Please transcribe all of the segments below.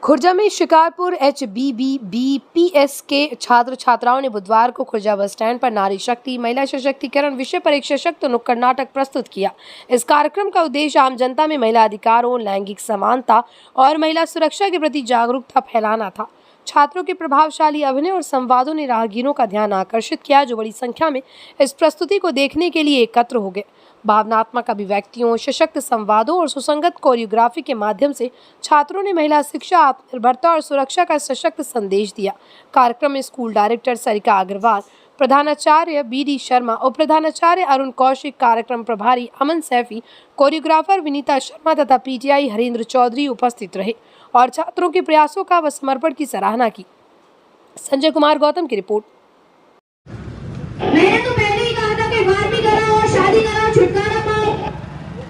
खुर्जा में शिकारपुर HBBBPS के छात्र छात्राओं ने बुधवार को खुर्जा बस स्टैंड पर नारी शक्ति महिला सशक्तिकरण विषय पर एक सशक्त नुक्कड़ नाटक प्रस्तुत किया। इस कार्यक्रम का उद्देश्य आम जनता में महिला अधिकारों, लैंगिक समानता और महिला सुरक्षा के प्रति जागरूकता फैलाना था। छात्रों के प्रभावशाली अभिनय और संवादों ने राहगीरों का ध्यान आकर्षित किया, जो बड़ी संख्या में इस प्रस्तुति को देखने के लिए एकत्र हो गए। भावनात्मक अभिव्यक्तियों, सशक्त संवादों और सुसंगत कोरियोग्राफी के माध्यम से छात्रों ने महिला शिक्षा, आत्मनिर्भरता और सुरक्षा का सशक्त संदेश दिया। कार्यक्रम में स्कूल डायरेक्टर सरिका अग्रवाल, प्रधानाचार्य BD शर्मा, उप प्रधानाचार्य अरुण कौशिक, कार्यक्रम प्रभारी अमन सैफी, कोरियोग्राफर विनीता शर्मा तथा PTI हरेंद्र चौधरी उपस्थित रहे और छात्रों के प्रयासों का व समर्पण की सराहना की। संजय कुमार गौतम की रिपोर्ट। मैंने तो पहले ही कहा था कि 12वीं कराओ और शादी कराओ, छुटकारा पाओ।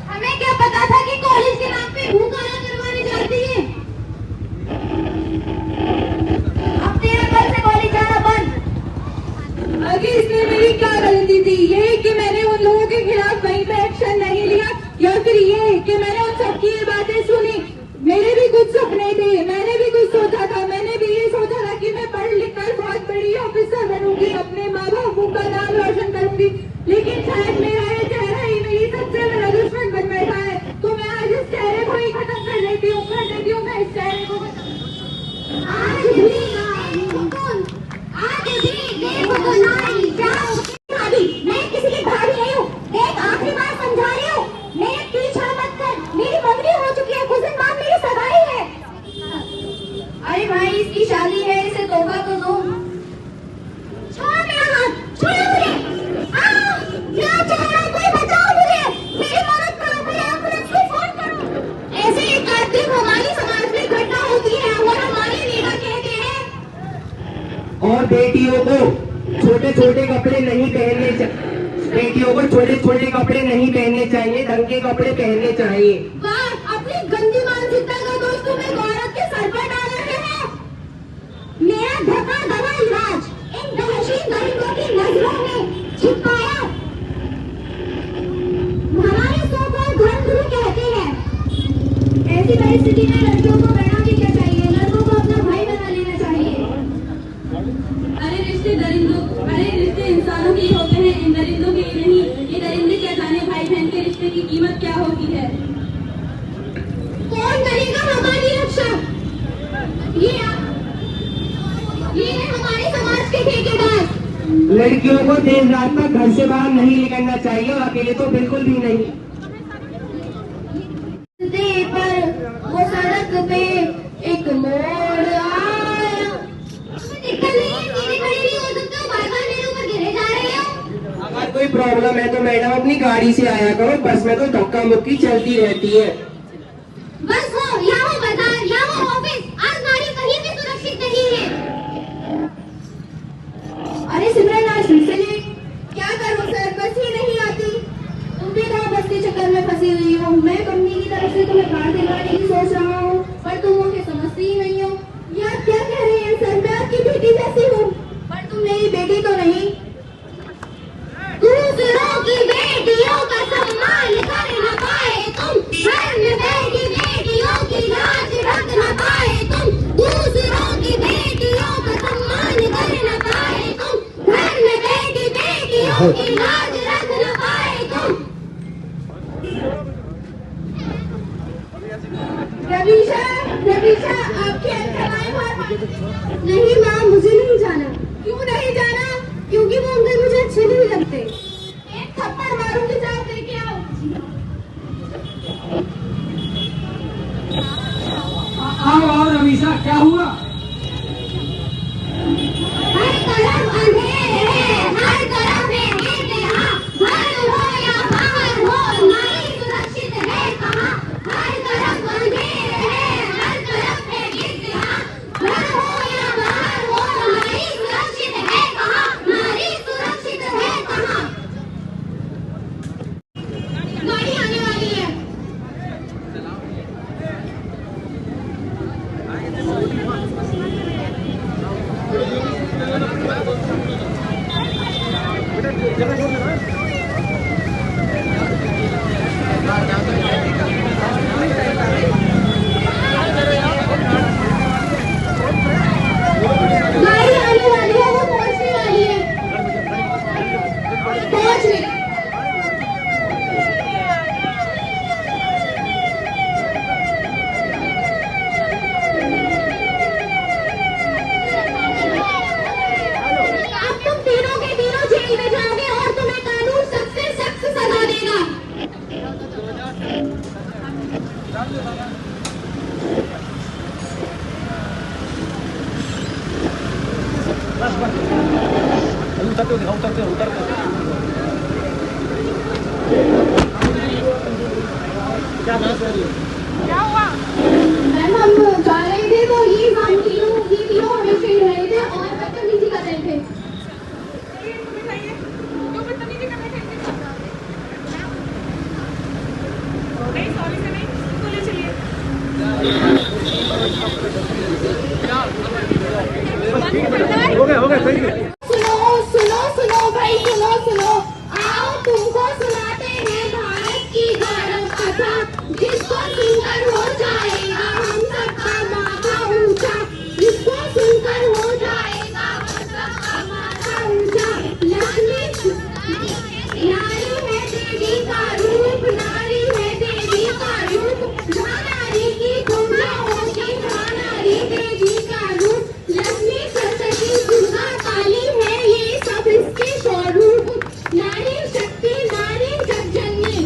हमें क्या पता था कि कॉलेज के नाम पे भूख काला करवाने जाती है। अब तेरा कल से कॉलेज जाना बंद। आगे इसमें मेरी क्या गलती थी? ये कि मैंने उन लोगों के खिलाफ वहीं पे एक्शन नहीं लिया, या फिर ये कि मैंने उन सबकी ये बातें सुनी? मेरे भी कुछ सपने थे, मैंने भी कुछ सोचा था। मैंने भी ये सोचा था कि मैं पढ़ लिख कर बहुत बड़ी ऑफिसर बनूंगी, अपने माँ बापू का नाम रोशन करूंगी, लेकिन शायद मेरा ये चेहरा ही मेरी सबसे बड़ा दुश्मन बन बैठा है। तो मैं आज इस चेहरे को ही खत्म कर देती हूँ मैं इस चेहरे को। आज भी देखो नारी जाओ। मैं किसी की भाभी नहीं हूँ। देख, आखिरी बार समझा रही हूँ, मेरे पीछा मत कर। मेरी मंगनी हो चुकी है, कुछ दिन बाद मेरी सगाई है। अरे भाई, इसकी शादी है, इसे तोबा तो दो। छोड़ मेरा हाथ, छोड़ो मुझे। मैं चाह रहा हूँ, कोई बचाओ मुझे, मेरी मदद करो, मुझे एम्बुलेंस को फोन करो। ऐसे एक आध दिन हमारी समाज में घटना होती है और हमारे लीडर कहते हैं और बेटियों को छोटे छोटे कपड़े नहीं पहनने चाहिए। बेटियों को छोटे छोटे कपड़े नहीं पहनने चाहिए, ढंग के कपड़े पहनने चाहिए। वाह, अपनी गंदी मानसिकता का दोष तुम एक औरत के सर पर डाल रहे हैं। मेरा धपा दबा इलाज इन दहशीत दरिंदों की नजरों में छिपाया। हमारे सो-कॉल्ड धर्मगुरु कहते हैं, ऐसी परिस्थिति में लड़कियों को करना भी क्या चाहिए? लड़कों को अपना भाई बना लेना चाहिए। अरे रिश्ते इंसानों के होते हैं, इन दरिंदों के नहीं। ये दरिंदे क्या जाने भाई बहन के रिश्ते की कीमत क्या होती है। कौन करेगा हमारी रक्षा? ये है हमारे समाज के ठेकेदार। लड़कियों को देर रात तक घर से बाहर नहीं निकलना चाहिए, और अकेले तो बिल्कुल भी नहीं। पर वो सड़क पे एक मोड़ आया। अगर कोई प्रॉब्लम है तो मैडम अपनी गाड़ी से आया करो, बस में तो धक्का मुक्की चलती रहती है। बस हो या हो बाजार या हो ऑफिस, आज नारी कहीं भी सुरक्षित नहीं है। अरे सिमरन, आज फिर से लेट। क्या करूं सर, बस ही नहीं आती। तुम भी कहाँ बस के चक्कर में फंसी हुई हो? मैं कंपनी की तरफ से तुम्हें कार दिलवाने की सोच रहा हूँ, पर तुम मुझे समझती ही नहीं हो। यार क्या कह रहे हैं सर, मैं आपकी बेटी जैसी हूँ, पर तुम मेरी बेटी तो नहीं। दूसरों की बेटियों का सम्मान कर न पाए तुम, घर में बैठी बेटियों की लाज रख न पाए तुम। दूसरों की बेटियों का सम्मान कर न पाए तुम, घर में बैठी बेटियों की लाज रख न पाए तुम। रवीशा, आपके नहीं माँ, मुझे नहीं जाना। क्यों नहीं जाना? क्योंकि वो अंकल मुझे अच्छे नहीं लगते। एक थप्पड़ मारूंगी, जाओ लेके आओ। आओ रवीशा, क्या हुआ? हर तरफ अंधेरे हैं, हर तरफ है बेतहा। घर हो या बाहर हो, नारी सुरक्षित है कहाँ? हर तरफ अंधेरे हैं, हर तरफ है बेतहा। घर हो या बाहर हो, नारी सुरक्षित है कहाँ? नारी सुरक्षित है कहाँ? गाड़ी आने वाली है। मैम हम जा रहे थे तो ये तीनों हमें छेड़ रहे थे और बदतमीजी कर रहे थे। सुनो भाई सुनो आओ तुमको सुनाते हैं भारत की गौरव कथा जिसको सुनकर हो जाएगा हम सबका माथा ऊंचा जिसको सुनकर हो जाएगा हम सबका माथा ऊंचा। नारी है देवी का रूप नारी है देवी का रूप जहाँ नारी की पूजा होगी वहाँ नारी देवी का रूप लक्ष्मी सरस्वती दुर्गा काली है ये सब इसके स्वरूप नारी शक्ति नारी जगजननी।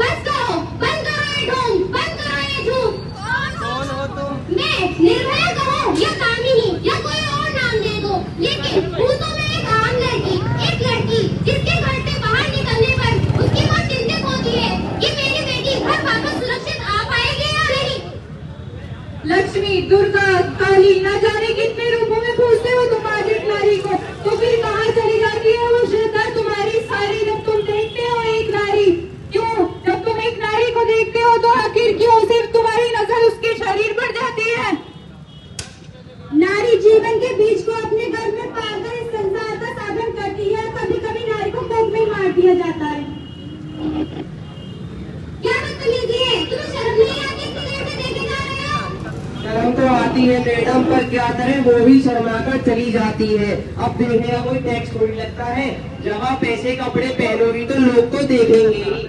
बस करो बंद करो ये ढोंग बंद करो ये झूठ। कौन हो तुम? मैं निर्भया कहो या कामिनी या कोई और नाम दे दो लेकिन हूँ तो मैं एक आम लड़की जिसके घर से बाहर निकलने पर उसकी माँ चिंतित होती है कि मेरी बेटी घर वापस सुरक्षित आ पाएगी या नहीं। लक्ष्मी दुर्गा काली न जाने कितने रूपों में पूछते हो तुम आज एक नारी को, तो फिर कहाँ चली जाती है वो श्रद्धा तुम्हारी सारी जब तुम देखते हो एक नारी? क्यों जब तुम एक नारी को देखते हो तो आखिर क्यों सिर्फ तुम्हारी नजर उसके शरीर पर जाती है? नारी जीवन के बीज को अपने घर में पाकर इस संसार का साधन करती है। कभी कभी नारी को कोख में मार दिया जाता है। क्या बदतमीजी है? तुम्हें शर्म नहीं आती इतनी देर से देखे जा रहे हो? शर्म तो आती है मैडम पर क्या करें वो भी शर्मा कर चली जाती है। अब देखने का कोई टैक्स थोड़ी लगता है। जब आप ऐसे कपड़े पहनोगी तो लोग तो देखेंगे ही।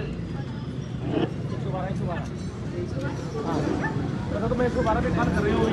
तो मैं 112 पे कॉल कर रही हूँ।